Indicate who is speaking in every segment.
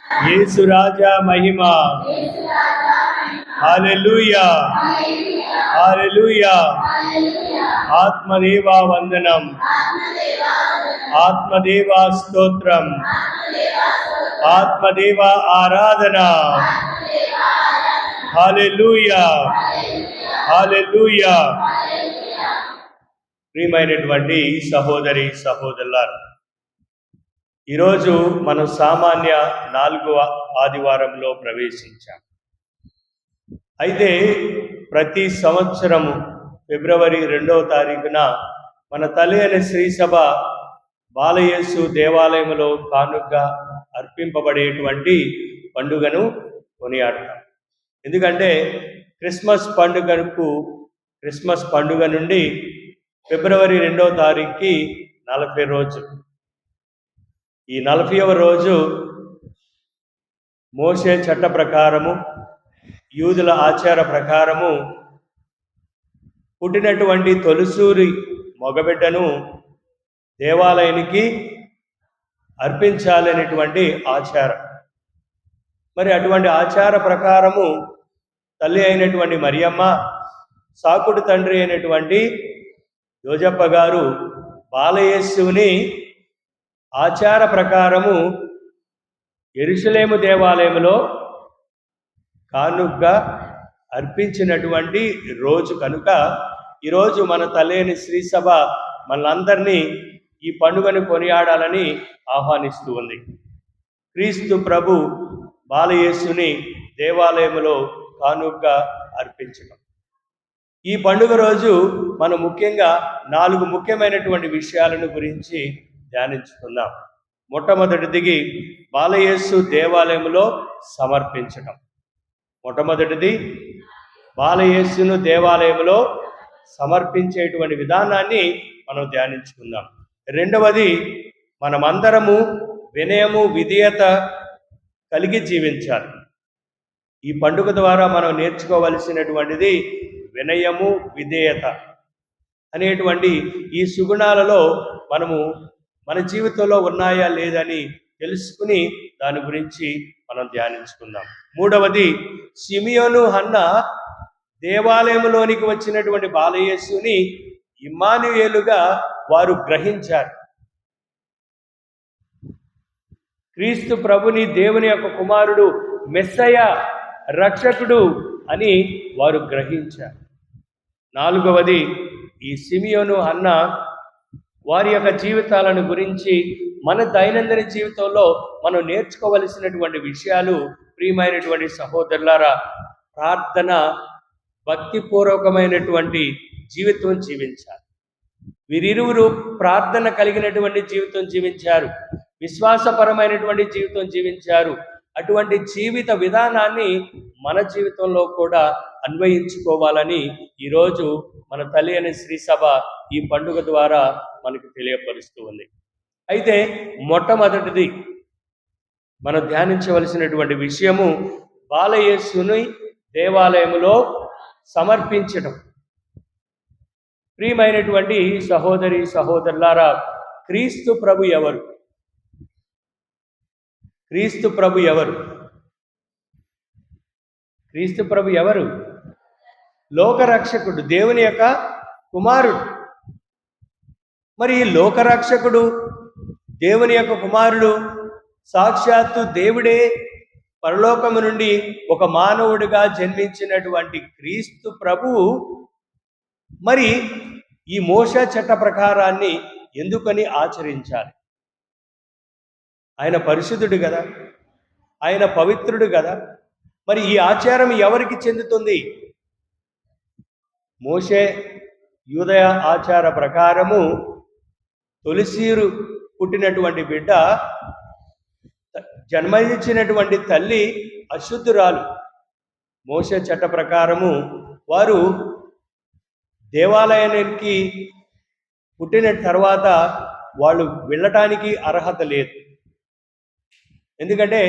Speaker 1: యేసు రాజా మహిమ. హల్లెలూయా, హల్లెలూయా. ఆత్మదేవా వందనం, ఆత్మదేవా స్తోత్రం, ఆత్మదేవా ఆరాధన. హల్లెలూయా, హల్లెలూయా. ప్రియమైనటువంటి సహోదరి సహోదరులారా, ఈరోజు మనం సామాన్య 4వ ఆదివారంలో ప్రవేశించాం. అయితే ప్రతి సంవత్సరము ఫిబ్రవరి 2వ తారీఖున మన తల్లి అనే శ్రీసభ బాలయేసు దేవాలయంలో కానుకగా అర్పింపబడేటువంటి పండుగను కొనియాడతాం. ఎందుకంటే క్రిస్మస్ పండుగ నుండి ఫిబ్రవరి 2వ తారీఖుకి 40 రోజులు. ఈ 40వ రోజు మోషే చట్ట ప్రకారము, యూదుల ఆచార ప్రకారము పుట్టినటువంటి తొలిసూరి మగబిడ్డను దేవాలయానికి అర్పించాలనేటువంటి ఆచారం. మరి అటువంటి ఆచార ప్రకారము తల్లి అయినటువంటి మరియమ్మ, సాకుడు తండ్రి అయినటువంటి యోజప్ప గారు బాలయేసుని ఆచార ప్రకారము యెరూషలేము దేవాలయంలో కానుకగా అర్పించినటువంటి రోజు కనుక ఈరోజు మన తల్లిని శ్రీసభ మనందరినీ ఈ పండుగను కొనియాడాలని ఆహ్వానిస్తూ ఉంది. క్రీస్తు ప్రభు బాలయేసుని దేవాలయంలో కానుకగా అర్పించడం. ఈ పండుగ రోజు మనం ముఖ్యంగా 4 ముఖ్యమైనటువంటి విషయాలను గురించి ధ్యానించుకుందాం. మొట్టమొదటిది బాలయేసు దేవాలయంలో సమర్పించడం. మొట్టమొదటిది బాలయేసును దేవాలయంలో సమర్పించేటువంటి విధానాన్ని మనం ధ్యానించుకుందాం. రెండవది, మనమందరము వినయము విధేయత కలిగి జీవించాలి. ఈ పండుగ ద్వారా మనం నేర్చుకోవలసినటువంటిది వినయము విధేయత అనేటువంటి ఈ సుగుణాలలో మనము మన జీవితంలో ఉన్నాయా లేదని తెలుసుకుని దాని గురించి మనం ధ్యానించుకుందాం. మూడవది, సిమియోను హన్న దేవాలయంలోనికి వచ్చినటువంటి బాలయేసుని ఇమ్మానుయేలుగా వారు గ్రహించారు. క్రీస్తు ప్రభుని దేవుని యొక్క కుమారుడు, మెస్సయ, రక్షకుడు అని వారు గ్రహించారు. నాలుగవది, ఈ సిమియోను అన్న వారి యొక్క జీవితాలను గురించి మన దైనందిన జీవితంలో మనం నేర్చుకోవలసినటువంటి విషయాలు. ప్రియమైనటువంటి సహోదరులారా, ప్రార్థన, భక్తిపూర్వకమైనటువంటి జీవితం జీవించాలి. వీరిరువురు ప్రార్థన కలిగినటువంటి జీవితం జీవించారు, విశ్వాసపరమైనటువంటి జీవితం జీవించారు. అటువంటి జీవిత విధానాన్ని మన జీవితంలో కూడా అన్వయించుకోవాలని ఈరోజు మన తల్లి అనే శ్రీసభ ఈ పండుగ ద్వారా మనకు తెలియపరుస్తూ ఉంది. అయితే మొట్టమొదటిది మనం ధ్యానించవలసినటువంటి విషయము బాలయేసుని దేవాలయంలో సమర్పించడం. ప్రియమైనటువంటి సహోదరి సహోదరులారా, క్రీస్తు ప్రభు ఎవరు? క్రీస్తు ప్రభు ఎవరు? క్రీస్తు ప్రభు ఎవరు? లోకరక్షకుడు, దేవుని యొక్క కుమారుడు. మరి ఈ లోకరక్షకుడు, దేవుని యొక్క కుమారుడు, సాక్షాత్తు దేవుడే పరలోకము నుండి ఒక మానవుడిగా జన్మించినటువంటి క్రీస్తు ప్రభువు మరి ఈ మోషే చట్ట ప్రకారాన్ని ఎందుకని ఆచరించాలి? ఆయన పరిశుద్ధుడు కదా, ఆయన పవిత్రుడు కదా. మరి ఈ ఆచారం ఎవరికి చెందుతుంది? మోషే యూదయ ఆచార ప్రకారము తొలిసీరు పుట్టినటువంటి బిడ్డ, జన్మనిచ్చినటువంటి తల్లి అశుద్ధురాలు. మోషే చట్ట ప్రకారము వారు దేవాలయానికి పుట్టిన తర్వాత వాళ్ళు వెళ్ళటానికి అర్హత లేదు. ఎందుకంటే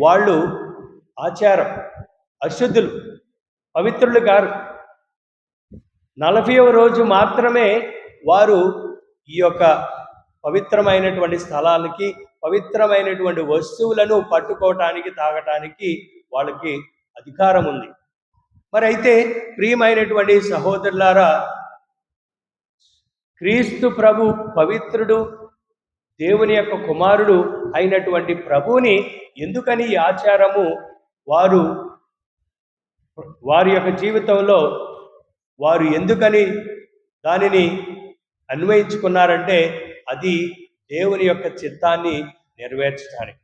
Speaker 1: వాళ్ళు ఆచారం అశుద్ధులు, పవిత్రులు గారు. 40వ రోజు మాత్రమే వారు ఈ యొక్క పవిత్రమైనటువంటి స్థలాలకి, పవిత్రమైనటువంటి వస్తువులను పట్టుకోవటానికి తాగటానికి వాళ్ళకి అధికారం ఉంది. మరి అయితే ప్రియమైనటువంటి సహోదరులారా, క్రీస్తు ప్రభు పవిత్రుడు, దేవుని యొక్క కుమారుడు అయినటువంటి ప్రభువుని ఎందుకని ఈ ఆచారము వారి యొక్క జీవితంలో వారు ఎందుకని దానిని అన్వయించుకున్నారంటే అది దేవుని యొక్క చిత్తాన్ని నెరవేర్చడానికి.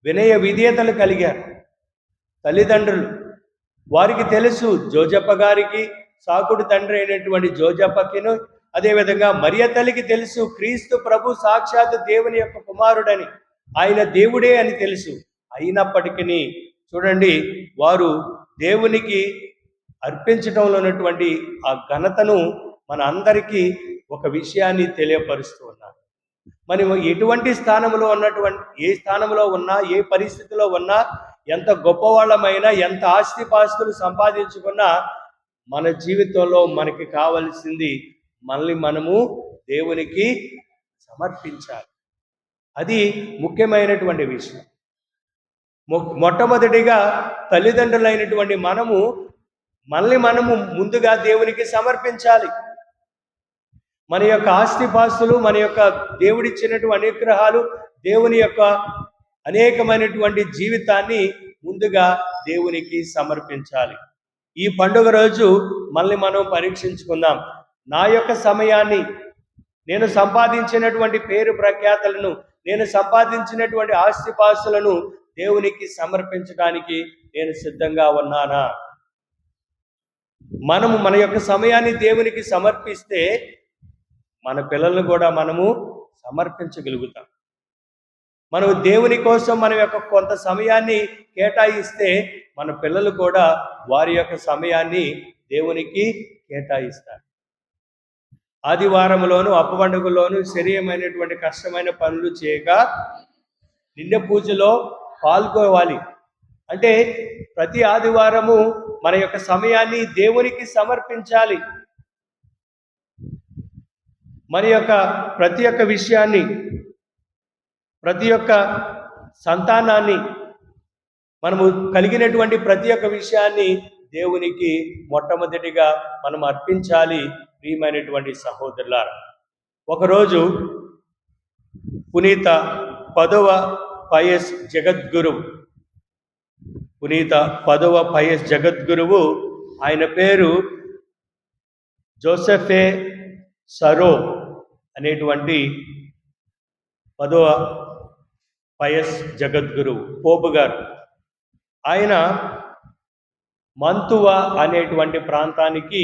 Speaker 1: వినయ విధేయతలు కలిగారు తల్లిదండ్రులు. వారికి తెలుసు, జోజప్ప గారికి సాకుడు తండ్రి అయినటువంటి జోజప్పకిను, అదేవిధంగా మరియ తల్లికి తెలుసు క్రీస్తు ప్రభు సాక్షాత్ దేవుని యొక్క కుమారుడని, ఆయన దేవుడే అని తెలుసు. అయినప్పటికీ చూడండి, వారు దేవునికి అర్పించడంలో ఉన్నటువంటి ఆ ఘనతను మన అందరికీ ఒక విషయాన్ని తెలియపరుస్తూ ఉన్నారు. మనం ఎటువంటి స్థానంలో ఏ స్థానంలో ఉన్నా, ఏ పరిస్థితిలో ఉన్నా, ఎంత గొప్పవాళ్ళమైనా, ఎంత ఆస్తిపాస్తులు సంపాదించుకున్నా, మన జీవితంలో మనకి కావలసింది మనల్ని మనము దేవునికి సమర్పించాలి. అది ముఖ్యమైనటువంటి విషయం. మొట్టమొదటిగా తల్లిదండ్రులైనటువంటి మనల్ని మనము ముందుగా దేవునికి సమర్పించాలి. మన యొక్క ఆస్తిపాస్తులు, మన యొక్క దేవుడిచ్చినటువంటి అనుగ్రహాలు, దేవుని యొక్క అనేకమైనటువంటి జీవితాన్ని ముందుగా దేవునికి సమర్పించాలి. ఈ పండుగ రోజు మనల్ని మనం పరీక్షించుకుందాం. నా యొక్క సమయాన్ని, నేను సంపాదించినటువంటి పేరు ప్రఖ్యాతలను, నేను సంపాదించినటువంటి ఆస్తిపాస్తులను దేవునికి సమర్పించడానికి నేను సిద్ధంగా ఉన్నానా? మనము మన యొక్క సమయాన్ని దేవునికి సమర్పిస్తే మన పిల్లలను కూడా మనము సమర్పించగలుగుతాం. మనం దేవుని కోసం మన యొక్క కొంత సమయాన్ని కేటాయిస్తే మన పిల్లలు కూడా వారి యొక్క సమయాన్ని దేవునికి కేటాయిస్తారు. ఆదివారంలోను అప్పవండుకలోను శరీరమైనటువంటి కష్టమైన పనులు చేయక నిండె పూజలో పాల్గొవాలి. అంటే ప్రతి ఆదివారము మన యొక్క సమయాన్ని దేవునికి సమర్పించాలి. మన యొక్క ప్రతి ఒక్క విషయాన్ని, ప్రతి ఒక్క సంతానాన్ని, మనము కలిగినటువంటి ప్రతి ఒక్క విషయాన్ని దేవునికి మొట్టమొదటిగా మనం అర్పించాలి. ప్రియమైనటువంటి సహోదరులారా, ఒకరోజు పునీత 10వ పయస్ జగద్గురువు, ఆయన పేరు జోసెఫే సరో అనేటువంటి 10వ పయస్ జగద్గురువు పోపు గారు. ఆయన మంతువ అనేటువంటి ప్రాంతానికి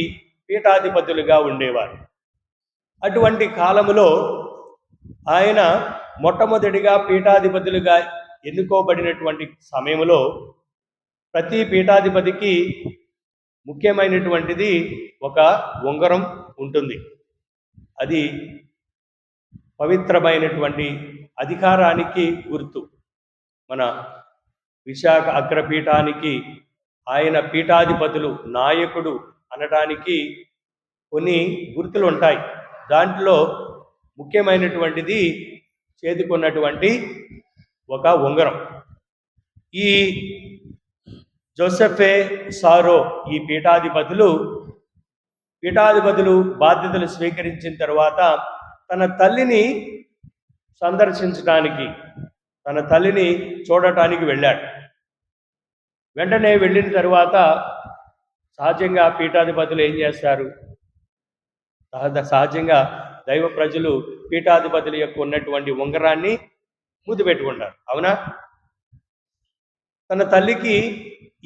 Speaker 1: పీఠాధిపతులుగా ఉండేవారు. అటువంటి కాలములో ఆయన మొట్టమొదటిగా పీఠాధిపతులుగా ఎన్నుకోబడినటువంటి సమయంలో ప్రతి పీఠాధిపతికి ముఖ్యమైనటువంటిది ఒక ఉంగరం ఉంటుంది. అది పవిత్రమైనటువంటి అధికారానికి గుర్తు. మన విశాఖ అగ్రపీఠానికి ఆయన పీఠాధిపతులు, నాయకుడు అనడానికి కొన్ని గుర్తులు ఉంటాయి. దాంట్లో ముఖ్యమైనటువంటిది చేతుకున్నటువంటి ఒక ఉంగరం. ఈ జోసెఫే సారో ఈ పీఠాధిపతులు బాధ్యతలు స్వీకరించిన తర్వాత తన తల్లిని సందర్శించడానికి, తన తల్లిని చూడటానికి వెళ్ళాడు. వెంటనే వెళ్ళిన తర్వాత సహజంగా పీఠాధిపతులు ఏం చేస్తారు? సహజంగా దైవ ప్రజలు పీఠాధిపతుల యొక్క ఉన్నటువంటి ఉంగరాన్ని ముద్దు పెట్టుకుంటారు, అవునా? తన తల్లికి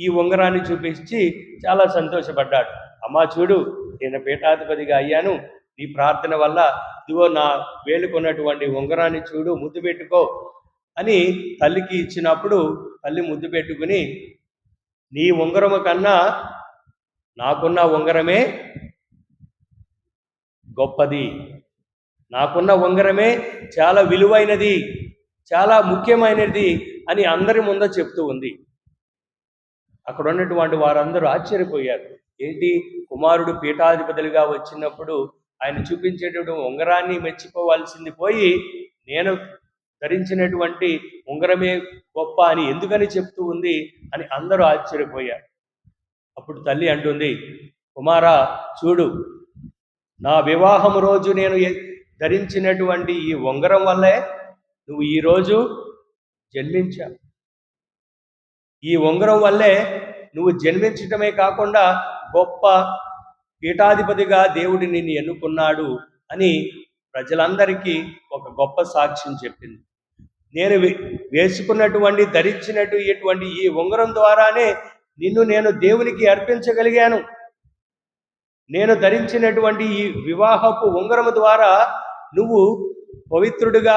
Speaker 1: ఈ ఉంగరాన్ని చూపించి చాలా సంతోషపడ్డాడు. అమ్మా చూడు, నేను పీఠాధిపతిగా అయ్యాను, నీ ప్రార్థన వల్ల ఇదిగో నా వేలుకున్నటువంటి ఉంగరాన్ని చూడు, ముద్దు పెట్టుకో అని తల్లికి ఇచ్చినప్పుడు తల్లి ముద్దు పెట్టుకుని, నీ ఉంగరము కన్నా నాకున్న ఉంగరమే గొప్పది, నాకున్న ఉంగరమే చాలా విలువైనది, చాలా ముఖ్యమైనది అని అందరి ముందు చెప్తూ ఉంది. అక్కడ ఉన్నటువంటి వారందరూ ఆశ్చర్యపోయారు. ఏంటి, కుమారుడు పీఠాధిపతులుగా వచ్చినప్పుడు ఆయన చూపించేటువంటి ఉంగరాన్ని మెచ్చిపోవాల్సింది పోయి, నేను ధరించినటువంటి ఉంగరమే గొప్ప అని ఎందుకని చెప్తూ ఉంది అని అందరూ ఆశ్చర్యపోయారు. అప్పుడు తల్లి అంటుంది, కుమారా చూడు, నా వివాహం రోజు నేను ధరించినటువంటి ఈ ఉంగరం వల్లే నువ్వు ఈరోజు జన్మించావు. ఈ ఉంగరం వల్లే నువ్వు జన్మించటమే కాకుండా గొప్ప పీఠాధిపతిగా దేవుడు నిన్ను ఎన్నుకున్నాడు అని ప్రజలందరికీ ఒక గొప్ప సాక్ష్యం చెప్పింది. నేను వేసుకున్నటువంటి ధరించినటువంటి ఈ ఉంగరం ద్వారానే నిన్ను నేను దేవునికి అర్పించగలిగాను. నేను ధరించినటువంటి ఈ వివాహపు ఉంగరము ద్వారా నువ్వు పవిత్రుడిగా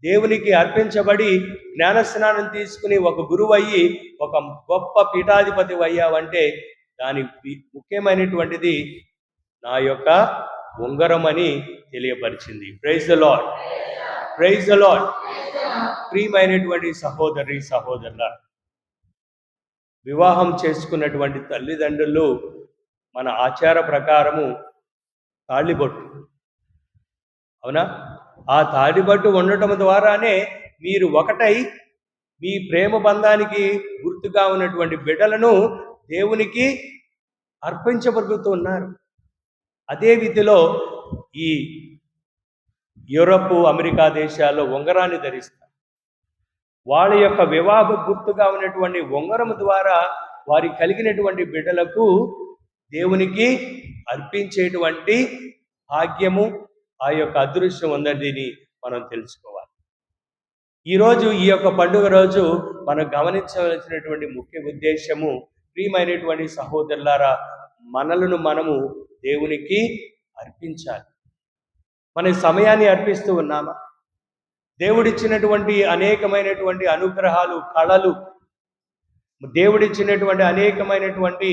Speaker 1: దేవునికి అర్పించబడి జ్ఞానస్నానం తీసుకుని ఒక గురువు అయ్యి ఒక గొప్ప పీఠాధిపతి అయ్యావంటే దానికి ముఖ్యమైనటువంటిది నా యొక్క ఉంగరం అని తెలియపరిచింది. Praise the Lord, praise the Lord. ప్రియమైనటువంటి సహోదరి సహోదరుల, వివాహం చేసుకున్నటువంటి తల్లిదండ్రులు మన ఆచార ప్రకారము తాళిబొట్టు, అవునా? ఆ తాళిబొట్టు ఉండటం ద్వారానే మీరు ఒకటై మీ ప్రేమ బంధానికి గుర్తుగా ఉన్నటువంటి బిడ్డలను దేవునికి అర్పించబడుతున్నారు. అదే విధిలో ఈ యూరప్, అమెరికా దేశాల్లో ఉంగరాన్ని ధరిస్తారు. వాళ్ళ యొక్క వివాహ గుర్తుగా ఉన్నటువంటి ఉంగరం ద్వారా వారికి కలిగినటువంటి బిడ్డలకు దేవునికి అర్పించేటువంటి భాగ్యము, ఆ యొక్క అదృశ్యం ఉందని మనం తెలుసుకోవాలి. ఈరోజు ఈ యొక్క పండుగ రోజు మనం గమనించవలసినటువంటి ముఖ్య ఉద్దేశము, ప్రియమైనటువంటి సహోదరులారా, మనలను మనము దేవునికి అర్పించాలి. మన సమయాన్ని అర్పిస్తూ ఉన్నామా? దేవుడిచ్చినటువంటి అనేకమైనటువంటి అనుగ్రహాలు, కళలు, దేవుడిచ్చినటువంటి అనేకమైనటువంటి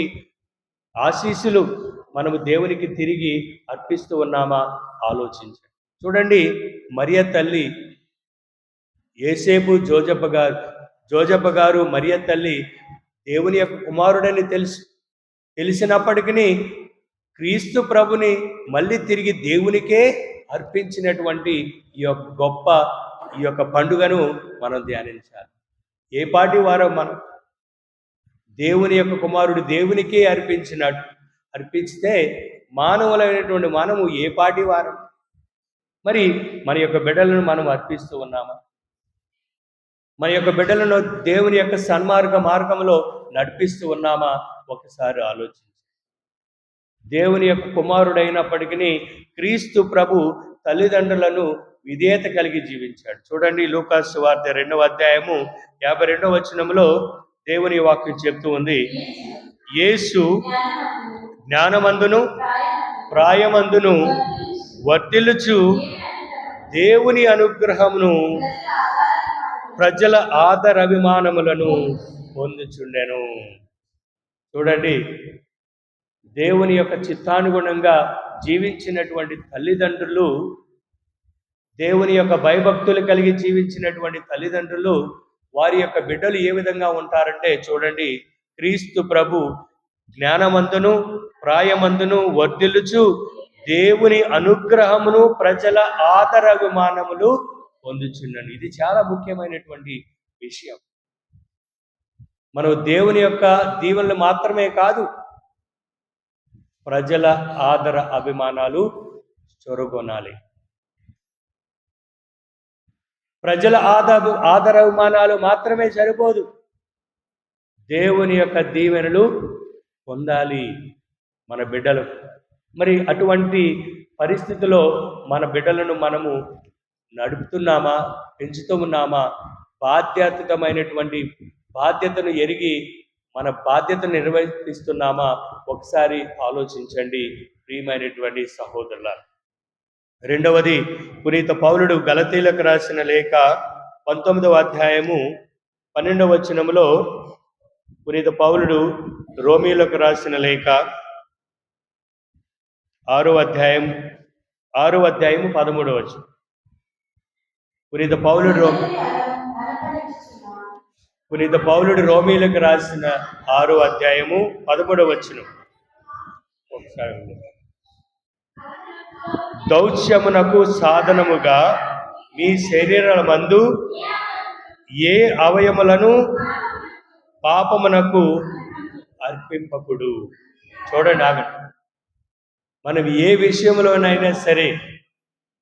Speaker 1: ఆశీస్సులు మనము దేవునికి తిరిగి అర్పిస్తూ ఉన్నామా ఆలోచించండి. చూడండి, మరియ తల్లి, యేసేపు జోజప్ప గారు మరియ తల్లి దేవుని యొక్క కుమారుడని తెలిసినప్పటికీ క్రీస్తు ప్రభుని మళ్ళీ తిరిగి దేవునికే అర్పించినటువంటి ఈ యొక్క పండుగను మనం ధ్యానించాలి. ఏ పాటి వారో మనం దేవుని యొక్క కుమారుడు దేవునికే అర్పించితే మానవులైనటువంటి మనము ఏ పాటి వారం? మరి మన యొక్క బిడ్డలను మనం అర్పిస్తూ ఉన్నామా? మన యొక్క బిడ్డలను దేవుని యొక్క సన్మార్గ మార్గంలో నడిపిస్తూ ఉన్నామా? ఒకసారి ఆలోచించండి. దేవుని యొక్క కుమారుడైనప్పటికీ క్రీస్తు ప్రభు తల్లిదండ్రులను విధేయత కలిగి జీవించాడు. చూడండి, లూకాసు సువార్త 2వ అధ్యాయము 52వ వచనంలో దేవుని వాక్యం చెప్తూ ఉంది, యేసు జ్ఞానమందును ప్రాయమందును వర్ధిల్లుచు దేవుని అనుగ్రహమును ప్రజల ఆదరాభిమానములను పొందుచుండెను. చూడండి, దేవుని యొక్క చిత్తానుగుణంగా జీవించినటువంటి తల్లిదండ్రులు, దేవుని యొక్క భయభక్తులు కలిగి జీవించినటువంటి తల్లిదండ్రులు, వారి యొక్క బిడ్డలు ఏ విధంగా ఉంటారంటే చూడండి, క్రీస్తు ప్రభు జ్ఞానమందును ప్రాయమందును వర్ధిల్లుచు దేవుని అనుగ్రహమును ప్రజల ఆదరాభిమానములు పొందుచున్నాను. ఇది చాలా ముఖ్యమైనటువంటి విషయం. మనం దేవుని యొక్క దీవెనలు మాత్రమే కాదు, ప్రజల ఆదర అభిమానాలు చొరగొనాలి. ప్రజల ఆదరాభిమానాలు మాత్రమే సరిపోదు, దేవుని యొక్క దీవెనలు పొందాలి మన బిడ్డలు. మరి అటువంటి పరిస్థితిలో మన బిడ్డలను మనము నడుపుతున్నామా, పెంచుతూ ఉన్నామా? బాధ్యతమైనటువంటి బాధ్యతను ఎరిగి మన బాధ్యతను నిర్వర్తిస్తున్నామా? ఒకసారి ఆలోచించండి ప్రియమైనటువంటి సహోదరుల. రెండవది, పునీత పౌలుడు గలతీలకు రాసిన లేఖ 19వ అధ్యాయము 12వ వచనములో, పునీత పౌలుడు రోమీలకు రాసిన లేఖ 6వ అధ్యాయము 13వ వచనం. పునీత పౌలుడు రోమీలకు రాసిన 6వ అధ్యాయము 13వ వచనం. ఒకసారి, దౌత్యమునకు సాధనముగా మీ శరీరమందు ఏ అవయములను పాపమునకు అర్పింపకుడు. చూడండి, ఆగండి. మనం ఏ విషయంలోనైనా సరే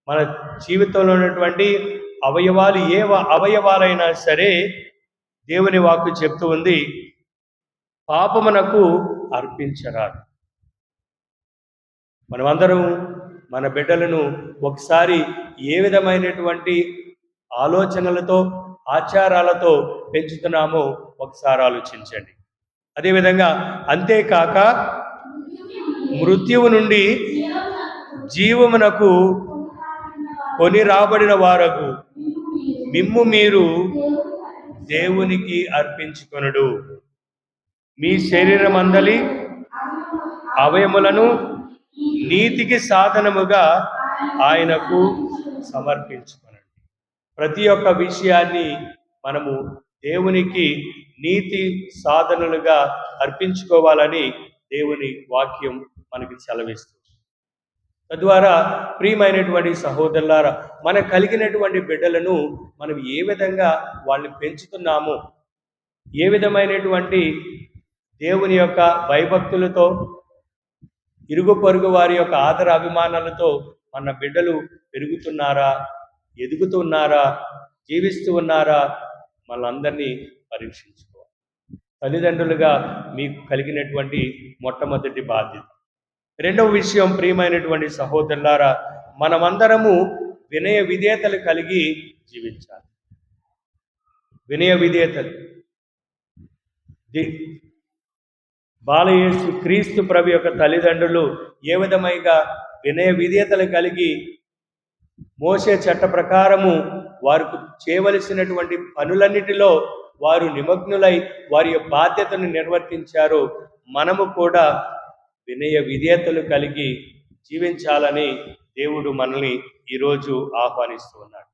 Speaker 1: మన జీవితంలో ఉన్నటువంటి అవయవాలు అవయవాలైనా సరే దేవుని వాక్కు చెప్తూ ఉంది, పాపమునకు అర్పించరాదు. మనమందరం మన బిడ్డలను ఒకసారి ఏ విధమైనటువంటి ఆలోచనలతో ఆచారాలతో పెంచుతున్నామో ఒకసారి ఆలోచించండి. అదేవిధంగా అంతేకాక మృత్యువు నుండి జీవమునకు కొని రాబడిన వారకు మిమ్ము మీరు దేవునికి అర్పించుకొనుడు. మీ శరీరమందలి అవయములను నీతికి సాధనముగా ఆయనకు సమర్పించుకొనండి. ప్రతి ఒక్క విషయాన్ని మనము దేవునికి నీతి సాధనలుగా అర్పించుకోవాలని దేవుని వాక్యం మనకి సెలవిస్తుంది. తద్వారా ప్రియమైనటువంటి సహోదరులారా, మనకు కలిగినటువంటి బిడ్డలను మనం ఏ విధంగా వాళ్ళని పెంచుతున్నామో, ఏ విధమైనటువంటి దేవుని యొక్క భయభక్తులతో, ఇరుగు పొరుగు వారి యొక్క ఆదర అభిమానాలతో మన బిడ్డలు పెరుగుతున్నారా, ఎదుగుతున్నారా, జీవిస్తూ ఉన్నారా, మనందరినీ పరీక్షించుకోవాలి. తల్లిదండ్రులుగా మీకు కలిగినటువంటి మొట్టమొదటి బాధ్యత. రెండవ విషయం, ప్రియమైనటువంటి సహోదరులారా, మనమందరము వినయ విధేయతలు కలిగి జీవించాలి. వినయ విధేయతలు. బాలయేసు క్రీస్తు ప్రభు యొక్క తల్లిదండ్రులు ఏ విధమైగా వినయ విధేయతలు కలిగి మోసే చట్ట ప్రకారము వారు చేయవలసినటువంటి పనులన్నిటిలో వారు నిమగ్నులై వారి బాధ్యతను నిర్వర్తించారో, మనము కూడా వినయ విధేయతలు కలిగి జీవించాలని దేవుడు మనల్ని ఈరోజు ఆహ్వానిస్తూ ఉన్నాడు.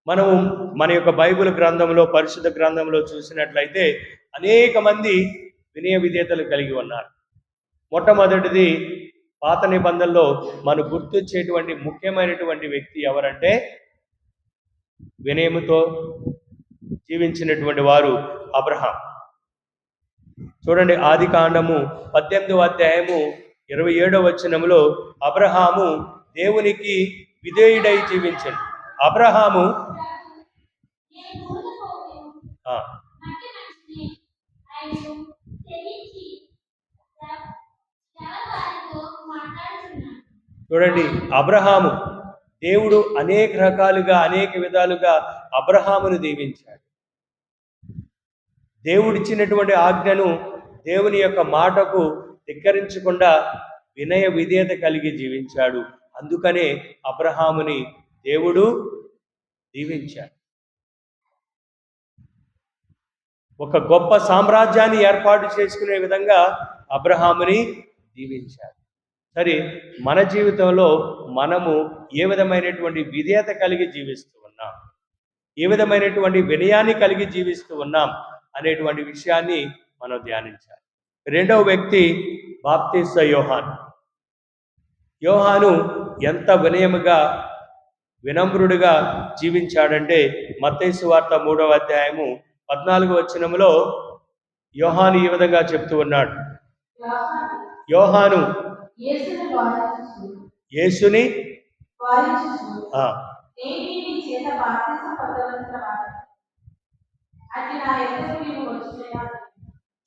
Speaker 1: మనము మన యొక్క బైబిల్ గ్రంథంలో, పరిశుద్ధ గ్రంథంలో చూసినట్లయితే అనేక మంది వినయ విధేయతలు కలిగి ఉన్నారు. మొట్టమొదటిది, పాత నిబంధనలో మనం గుర్తించేటువంటి ముఖ్యమైనటువంటి వ్యక్తి ఎవరంటే వినయముతో జీవించినటువంటి వారు అబ్రహాం. చూడండి, ఆదికాండము 18వ అధ్యాయము 27వ వచనములో అబ్రహాము దేవునికి విధేయుడై జీవించాడు. అబ్రహాము చూడండి, అబ్రహాము దేవుడు అనేక రకాలుగా అనేక విధాలుగా అబ్రహామును దీవించాడు. దేవుడిచ్చినటువంటి ఆజ్ఞను, దేవుని యొక్క మాటకు ధిక్కరించకుండా వినయ విధేయత కలిగి జీవించాడు. అందుకనే అబ్రహాముని దేవుడు దీవించాడు. ఒక గొప్ప సామ్రాజ్యాన్ని ఏర్పాటు చేసుకునే విధంగా అబ్రహాముని దీవించాడు. సరే, మన జీవితంలో మనము ఏ విధమైనటువంటి విధేయత కలిగి జీవిస్తూ ఉన్నాం, ఏ విధమైనటువంటి వినయాన్ని కలిగి జీవిస్తూ ఉన్నాం అనేటువంటి విషయాన్ని మనం ధ్యానించాలి. రెండవ వ్యక్తి బాప్తీస యోహాను. యోహాను ఎంత వినయముగా, వినమ్రుడిగా జీవించాడంటే మత్తయి సువార్త 3వ అధ్యాయము 14వ వచనములో యోహాను ఈ విధంగా చెప్తూ ఉన్నాడు. యోహాను యేసుని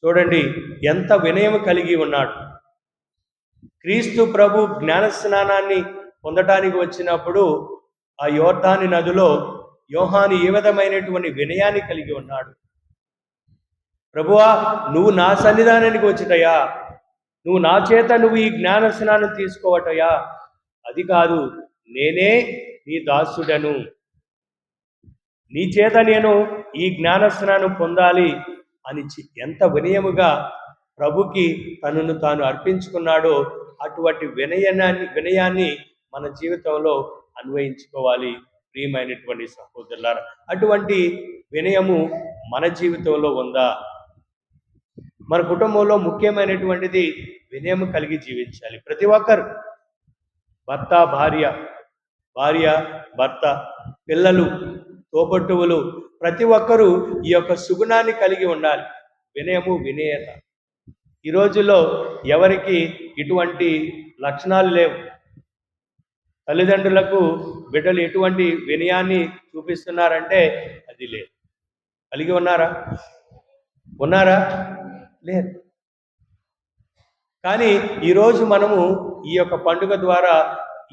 Speaker 1: చూడండి, ఎంత వినయం కలిగి ఉన్నాడు. క్రీస్తు ప్రభు జ్ఞాన స్నానాన్ని పొందటానికి వచ్చినప్పుడు ఆ యోర్దాను నదిలో యోహాను ఏ విధమైనటువంటి వినయాన్ని కలిగి ఉన్నాడు. ప్రభువా, నువ్వు నా సన్నిధానానికి వచ్చుటయా, నువ్వు నా చేత నువ్వు ఈ జ్ఞాన స్నానం తీసుకోవటయా, అది కాదు, నేనే నీ దాసుడను, నీ చేత నేను ఈ జ్ఞాన స్నానం పొందాలి అని ఎంత వినయముగా ప్రభుకి తనను తాను అర్పించుకున్నాడో అటువంటి వినయాన్ని మన జీవితంలో అన్వయించుకోవాలి. ప్రియమైనటువంటి సహోదరులారా, అటువంటి వినయము మన జీవితంలో ఉందా? మన కుటుంబంలో ముఖ్యమైనటువంటిది వినయం కలిగి జీవించాలి. ప్రతి ఒక్కరు, భర్త భార్య భార్య, భర్త, పిల్లలు, తోబట్టువులు ప్రతి ఒక్కరూ ఈ యొక్క సుగుణాన్ని కలిగి ఉండాలి. వినయము, వినేయత. ఈ రోజుల్లో ఎవరికి ఇటువంటి లక్షణాలు లేవు. తల్లిదండ్రులకు బిడ్డలు ఎటువంటి వినయాన్ని చూపిస్తున్నారంటే అది లేదు. కలిగి ఉన్నారా? లేదు. కానీ ఈరోజు మనము ఈ యొక్క పండుగ ద్వారా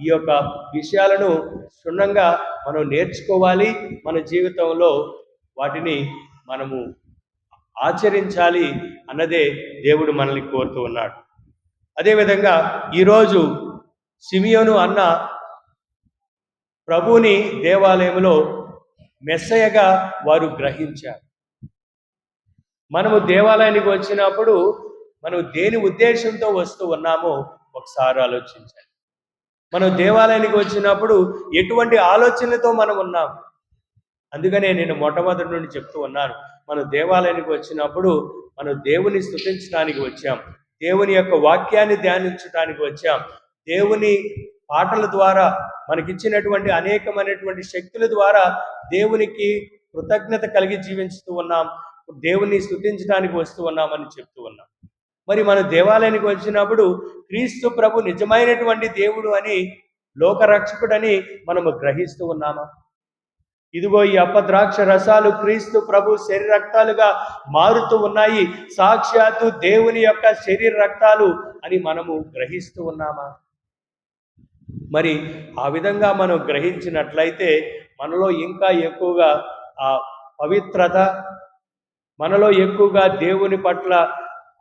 Speaker 1: ఈ యొక్క విషయాలను క్షుణ్ణంగా మనం నేర్చుకోవాలి. మన జీవితంలో వాటిని మనము ఆచరించాలి అన్నదే దేవుడు మనల్ని కోరుతూ ఉన్నాడు. అదేవిధంగా ఈరోజు సిమియోను అన్న ప్రభువుని దేవాలయంలో మెస్సయగా వారు గ్రహించారు. మనము దేవాలయానికి వచ్చినప్పుడు మనం దేని ఉద్దేశంతో వస్తూ ఉన్నామో ఒకసారి ఆలోచించాలి. మనం దేవాలయానికి వచ్చినప్పుడు ఎటువంటి ఆలోచనలతో మనం ఉన్నాం. అందుకనే నేను మొట్టమొదటి నుండి చెప్తూ ఉన్నాను, మనం దేవాలయానికి వచ్చినప్పుడు మనం దేవుని స్తుతించడానికి వచ్చాం, దేవుని యొక్క వాక్యాన్ని ధ్యానించడానికి వచ్చాం, దేవుని పాటల ద్వారా మనకిచ్చినటువంటి అనేకమైనటువంటి శక్తుల ద్వారా దేవునికి కృతజ్ఞత కలిగి జీవిస్తూ ఉన్నాం, దేవుని స్తుతించడానికి వస్తూ ఉన్నామని చెప్తూ ఉన్నాం. మరి మన దేవాలయానికి వచ్చినప్పుడు క్రీస్తు ప్రభు నిజమైనటువంటి దేవుడు అని, లోకరక్షకుడని మనము గ్రహిస్తూ ఉన్నామా? ఇదిగో ఈ అపద్రాక్ష రసాలు క్రీస్తు ప్రభు శరీర రక్తాలుగా మారుతూ ఉన్నాయి, సాక్షాత్తు దేవుని యొక్క శరీర రక్తాలు అని మనము గ్రహిస్తూ ఉన్నామా? మరి ఆ విధంగా మనం గ్రహించినట్లయితే మనలో ఇంకా ఎక్కువగా ఆ పవిత్రత, మనలో ఎక్కువగా దేవుని పట్ల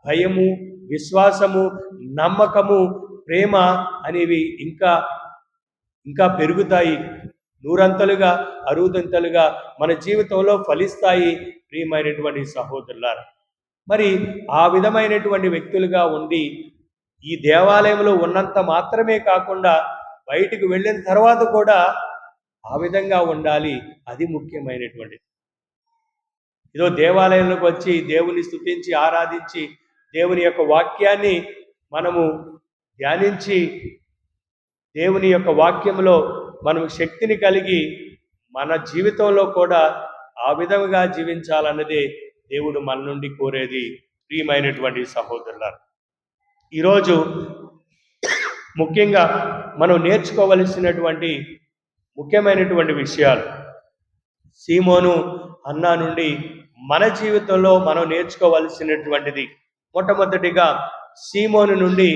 Speaker 1: భయము, విశ్వాసము, నమ్మకము, ప్రేమ అనేవి ఇంకా ఇంకా పెరుగుతాయి. నూరంతలుగా, అరుదంతలుగా మన జీవితంలో ఫలిస్తాయి. ప్రియమైనటువంటి సహోదరులారా, మరి ఆ విధమైనటువంటి వ్యక్తులుగా ఉండి ఈ దేవాలయంలో ఉన్నంత మాత్రమే కాకుండా బయటికి వెళ్ళిన తర్వాత కూడా ఆ విధంగా ఉండాలి. అది ముఖ్యమైనటువంటిది. ఏదో దేవాలయంలోకి వచ్చి దేవుని స్తుతించి ఆరాధించి దేవుని యొక్క వాక్యాన్ని మనము ధ్యానించి దేవుని యొక్క వాక్యంలో మనం శక్తిని కలిగి మన జీవితంలో కూడా ఆ విధంగా జీవించాలన్నదే దేవుడు మన నుండి కోరేది. ప్రియమైనటువంటి సహోదరులారా, ఈరోజు ముఖ్యంగా మనం నేర్చుకోవలసినటువంటి ముఖ్యమైనటువంటి విషయాలు సీమోను అన్నా నుండి మన జీవితంలో మనం నేర్చుకోవలసినటువంటిది. మొట్టమొదటిగా సీమోను నుండి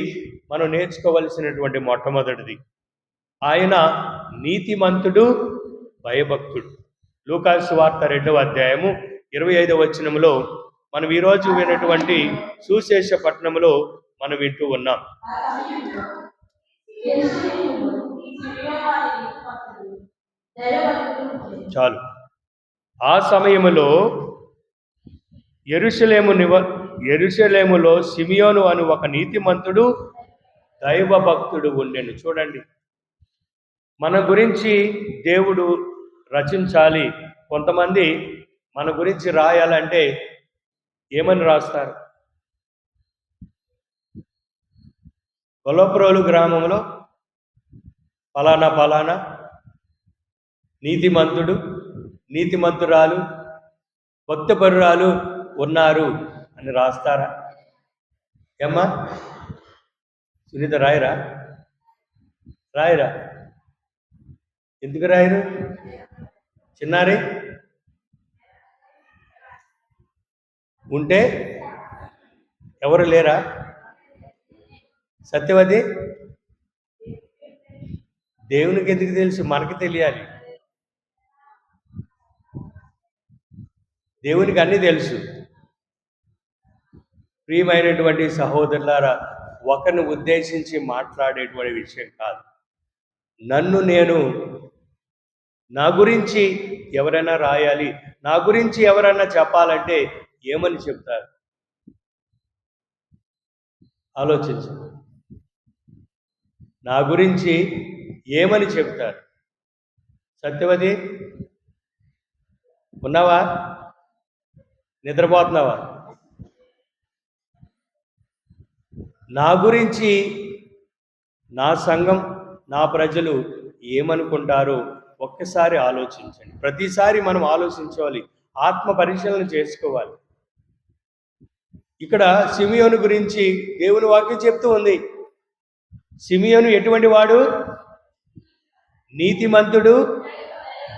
Speaker 1: మనం నేర్చుకోవలసినటువంటి మొట్టమొదటిది, ఆయన నీతిమంతుడు, భయభక్తుడు. లూకాసు వార్త 2వ అధ్యాయము 25వ వచనంలో మనం ఈరోజు విన్నటువంటి సుశేష పట్టణంలో మనం వింటూ ఉన్నాం. చాలు. ఆ సమయంలో యెరూషలేములో సిమియోను అను ఒక నీతిమంతుడు, దైవ భక్తుడు ఉండెను. చూడండి, మన గురించి దేవుడు రచించాలి. కొంతమంది మన గురించి రాయాలంటే ఏమని రాస్తారు? కొలప్రోలు గ్రామంలో ఫలానా ఫలానా నీతిమంతుడు, నీతిమంతురాలు, భక్తపరురాలు ఉన్నారు అని రాస్తారా? ఏమ్మా సునీత, రాయరా? ఎందుకు రాయరు? చిన్నారి ఉంటే ఎవరు లేరా? సత్యవతి, దేవునికి ఎందుకు తెలుసు? మనకి తెలియాలి. దేవునికి అన్నీ తెలుసు. ప్రియమైనటువంటి సహోదరులారా, ఒకరిని ఉద్దేశించి మాట్లాడేటువంటి విషయం కాదు. నా గురించి ఎవరైనా రాయాలి, నా గురించి ఎవరైనా చెప్పాలంటే ఏమని చెప్తారు? ఆలోచించు. నా గురించి ఏమని చెప్తారు? సత్యవతి, ఉన్నావా? నిద్రపోతున్నావా? నా గురించి నా సంఘం, నా ప్రజలు ఏమనుకుంటారో ఒక్కసారి ఆలోచించండి. ప్రతిసారి మనం ఆలోచించాలి, ఆత్మ పరిశీలన చేసుకోవాలి. ఇక్కడ సిమియోను గురించి దేవుని వాక్యం చెప్తూ ఉంది. సిమియోను ఎటువంటి వాడు? నీతిమంతుడు,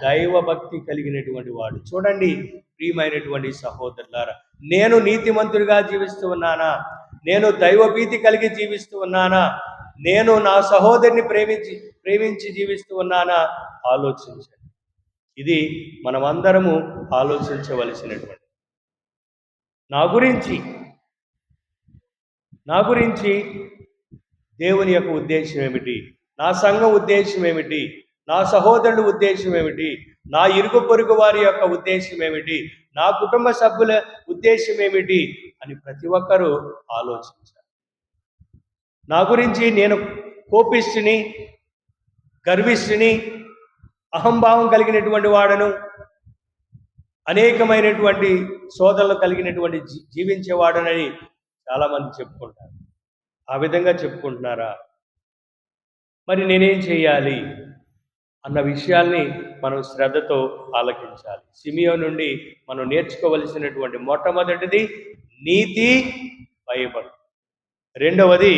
Speaker 1: దైవభక్తి కలిగినటువంటి వాడు. చూడండి ప్రియమైనటువంటి సహోదరులారా, నేను నీతిమంతుడిగా జీవిస్తూ ఉన్నానా? నేను దైవభీతి కలిగి జీవిస్తూ ఉన్నానా? నేను నా సహోదరిని ప్రేమించి జీవిస్తూ ఉన్నానా? ఆలోచించండి. ఇది మనమందరము ఆలోచించవలసినటువంటి. నా గురించి దేవుని యొక్క ఉద్దేశం ఏమిటి? నా సంఘం ఉద్దేశం ఏమిటి? నా సహోదరుల ఉద్దేశం ఏమిటి? నా ఇరుగు పొరుగు వారి యొక్క ఉద్దేశం ఏమిటి? నా కుటుంబ సభ్యుల ఉద్దేశం ఏమిటి అని ప్రతి ఒక్కరూ ఆలోచించాలి. నా గురించి నేను కోపిష్టిని, గర్విష్టిని, అహంభావం కలిగినటువంటి వాడను, అనేకమైనటువంటి సోదరులు కలిగినటువంటి జీవించేవాడనని చాలామంది చెప్పుకుంటారు. ఆ విధంగా చెప్పుకుంటున్నారా? మరి నేనేం చేయాలి అన్న విషయాల్ని మనం శ్రద్ధతో ఆలకించాలి. సిమియోను నుండి మనం నేర్చుకోవలసినటువంటి మొట్టమొదటిది నీతి, భయభక్తి. రెండవది,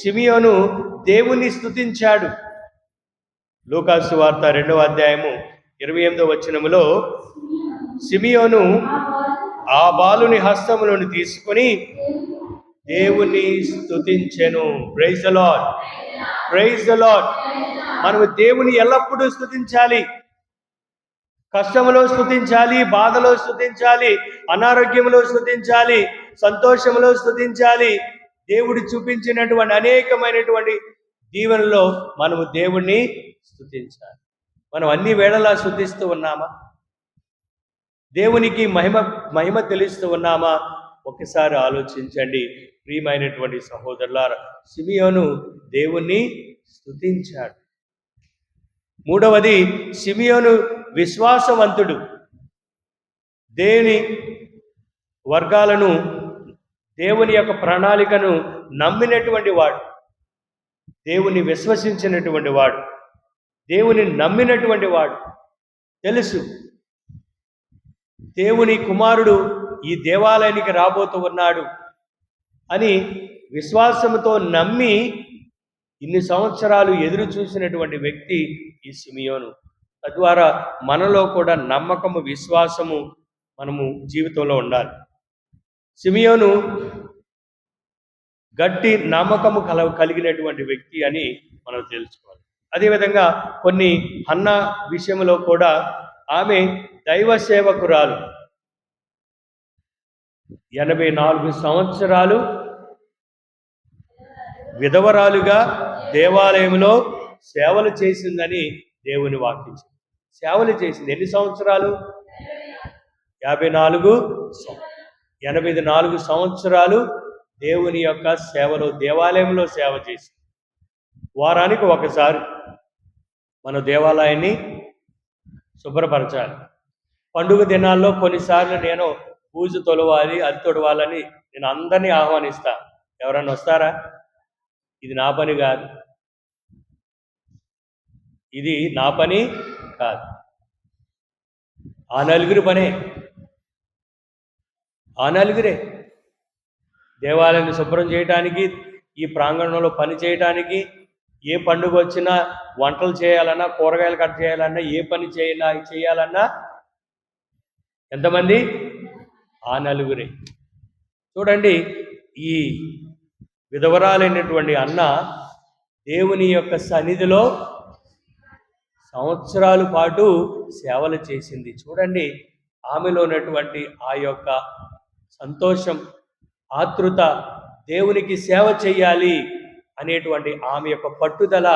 Speaker 1: సిమియోను దేవుణ్ణి స్తుతించాడు. లూకాసు వార్త 2వ అధ్యాయము 28వ వచనములో సిమియోను ఆ బాలుని హస్తములను తీసుకొని దేవుని స్తుతించెను. Praise the Lord, praise the Lord. మనము దేవుని ఎల్లప్పుడూ స్తుతించాలి. కష్టములో స్తుతించాలి, బాధలో స్తుతించాలి, అనారోగ్యంలో స్తుతించాలి, సంతోషంలో స్తుతించాలి. దేవుడు చూపించినటువంటి అనేకమైనటువంటి దీవెనలో మనము దేవుణ్ణి స్తుతించాలి. మనం అన్ని వేళలా స్తుతిస్తూ ఉన్నామా? దేవునికి మహిమ తెలుస్తూ ఉన్నామా? ఒకసారి ఆలోచించండి ప్రియమైనటువంటి సహోదరులారా. సిమియోను దేవుణ్ణి స్తుతించాడు. మూడవది, సిమియోను విశ్వాసవంతుడు. దేవుని వర్గాలను, దేవుని యొక్క ప్రణాళికను నమ్మినటువంటి వాడు, దేవుని విశ్వసించినటువంటి వాడు, దేవుని నమ్మినటువంటి వాడు. తెలుసు దేవుని కుమారుడు ఈ దేవాలయానికి రాబోతూ ఉన్నాడు అని విశ్వాసంతో నమ్మి ఇన్ని సంవత్సరాలు ఎదురు చూసినటువంటి వ్యక్తి ఈ సిమియోను. తద్వారా మనలో కూడా నమ్మకము, విశ్వాసము మనము జీవితంలో ఉండాలి. సిమియోను గట్టి నమ్మకము కలిగినటువంటి వ్యక్తి అని మనం తెలుసుకోవాలి. అదేవిధంగా కొన్ని హన్న విషయంలో కూడా ఆమె దైవ సేవకురాలు. 84 సంవత్సరాలు విధవరాలుగా దేవాలయంలో సేవలు చేసిందని దేవుని వాక్యం. సేవలు చేసింది ఎన్ని సంవత్సరాలు? 84 సంవత్సరాలు దేవుని యొక్క సేవలో, దేవాలయంలో సేవ చేసింది. వారానికి ఒకసారి మన దేవాలయాన్ని శుభ్రపరచాలి. పండుగ దినాల్లో కొన్నిసార్లు నేను పూజ తొలవాలి, అది తొడవాలని నేను అందరినీ ఆహ్వానిస్తా. ఎవరన్నా వస్తారా? ఇది నా పని కాదు, ఇది నా పని కాదు, ఆ నలుగురి పనే. ఆ నలుగురే దేవాలయాన్ని శుభ్రం చేయడానికి, ఈ ప్రాంగణంలో పని చేయడానికి, ఏ పండుగ వచ్చినా వంటలు చేయాలన్నా, కూరగాయలు కట్ చేయాలన్నా, ఏ పని చేయాలన్నా ఎంతమంది? ఆ నలుగురే. చూడండి, ఈ విధవరాలైనటువంటి అన్న దేవుని యొక్క సన్నిధిలో సంవత్సరాల పాటు సేవలు చేసింది. చూడండి, ఆమెలో ఉన్నటువంటి ఆ యొక్క సంతోషం, ఆతృత, దేవునికి సేవ చేయాలి అనేటువంటి ఆమె యొక్క పట్టుదల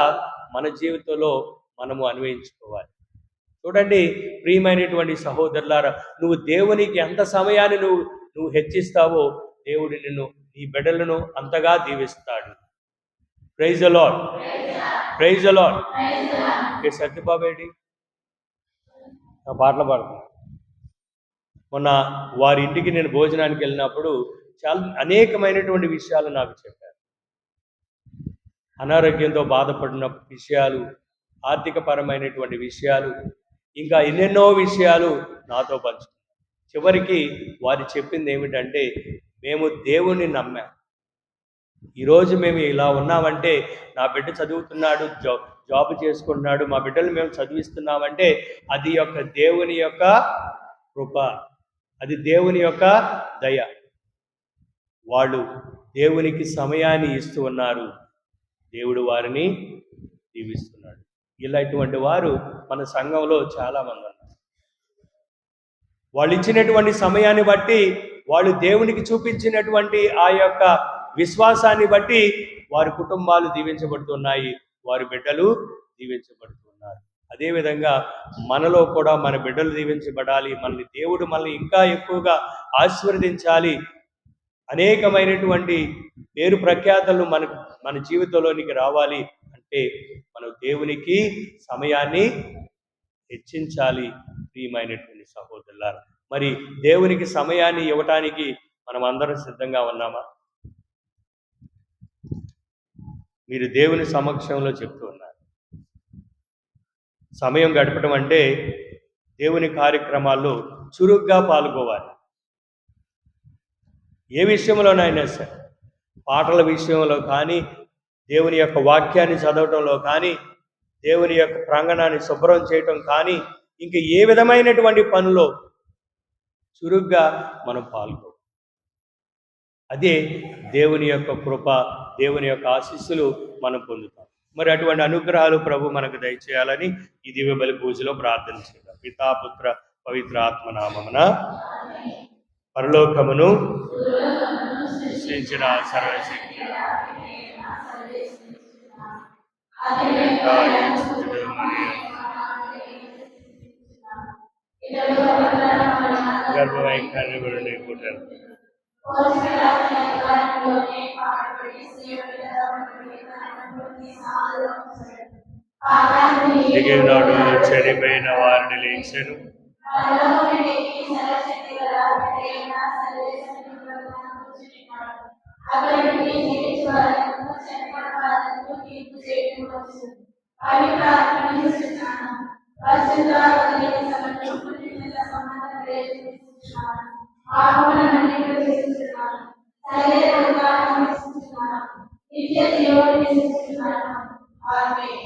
Speaker 1: మన జీవితంలో మనము అన్వయించుకోవాలి. చూడండి ప్రియమైనటువంటి సహోదరులారా, నువ్వు దేవునికి ఎంత సమయాన్ని నువ్వు హెచ్చిస్తావో దేవుడు నిన్ను, నీ బిడ్డలను అంతగా దీవిస్తాడు. Praise the Lord, praise the Lord. ఏ సత్యబాబేడి నా పాటలు పాడుతున్నా. మొన్న వారి ఇంటికి నేను భోజనానికి వెళ్ళినప్పుడు చాలా అనేకమైనటువంటి విషయాలు నాకు చెప్పారు. అనారోగ్యంతో బాధపడిన విషయాలు, ఆర్థిక పరమైనటువంటి విషయాలు, ఇంకా ఎన్నెన్నో విషయాలు నాతో పంచుకున్నారు. చివరికి వారు చెప్పింది ఏమిటంటే, మేము దేవుణ్ణి నమ్మాం. ఈరోజు మేము ఇలా ఉన్నామంటే, నా బిడ్డ చదువుతున్నాడు, జాబ్ చేసుకుంటున్నాడు, మా బిడ్డలు మేము చదివిస్తున్నామంటే అది యొక్క దేవుని యొక్క కృప, అది దేవుని యొక్క దయ. వాళ్ళు దేవునికి సమయాన్ని ఇస్తూ ఉన్నారు, దేవుడు వారిని దీవిస్తున్నాడు. ఇలాంటి వారు మన సంఘంలో చాలామంది ఉన్నారు. వాళ్ళు ఇచ్చినటువంటి సమయాన్ని బట్టి, వాళ్ళు దేవునికి చూపించినటువంటి ఆ యొక్క విశ్వాసాన్ని బట్టి వారి కుటుంబాలు దీవించబడుతున్నాయి, వారి బిడ్డలు దీవించబడుతున్నారు. అదేవిధంగా మనలో కూడా మన బిడ్డలు దీవించబడాలి, మనల్ని దేవుడు మనల్ని ఇంకా ఎక్కువగా ఆశీర్వదించాలి, అనేకమైనటువంటి పేరు ప్రఖ్యాతలు మన జీవితంలోనికి రావాలి అంటే మనం దేవునికి సమయాన్ని హెచ్చించాలి. ప్రియమైనటువంటి సహోదరులారా, మరి దేవునికి సమయాన్ని ఇవ్వటానికి మనం అందరం సిద్ధంగా ఉన్నామా? మీరు దేవుని సమక్షంలో చెప్తూ ఉన్నారు. సమయం గడపడం అంటే దేవుని కార్యక్రమాల్లో చురుగ్గా పాల్గొవాలి. ఏ విషయంలోనైనా సరే, పాటల విషయంలో కానీ, దేవుని యొక్క వాక్యాన్ని చదవటంలో కానీ, దేవుని యొక్క ప్రాంగణాన్ని శుభ్రం చేయటం కానీ, ఇంక ఏ విధమైనటువంటి పనుల్లో చురుగ్గా మనం పాల్గొ. అదే దేవుని యొక్క కృప, దేవుని యొక్క ఆశీస్సులు మనం పొందుతాం. మరి అటువంటి అనుగ్రహాలు ప్రభు మనకు దయచేయాలని ఈ దివ్య బలి పూజలో ప్రార్థన చేద్దాం. పితా, పుత్ర, పవిత్ర ఆత్మ నామమున. పరలోకమును సృష్టించిన సర్వశక్తి గర్భవైకల్యం పుట్టారు. దిగినాడు, చనిపోయిన వారిని లేచెను.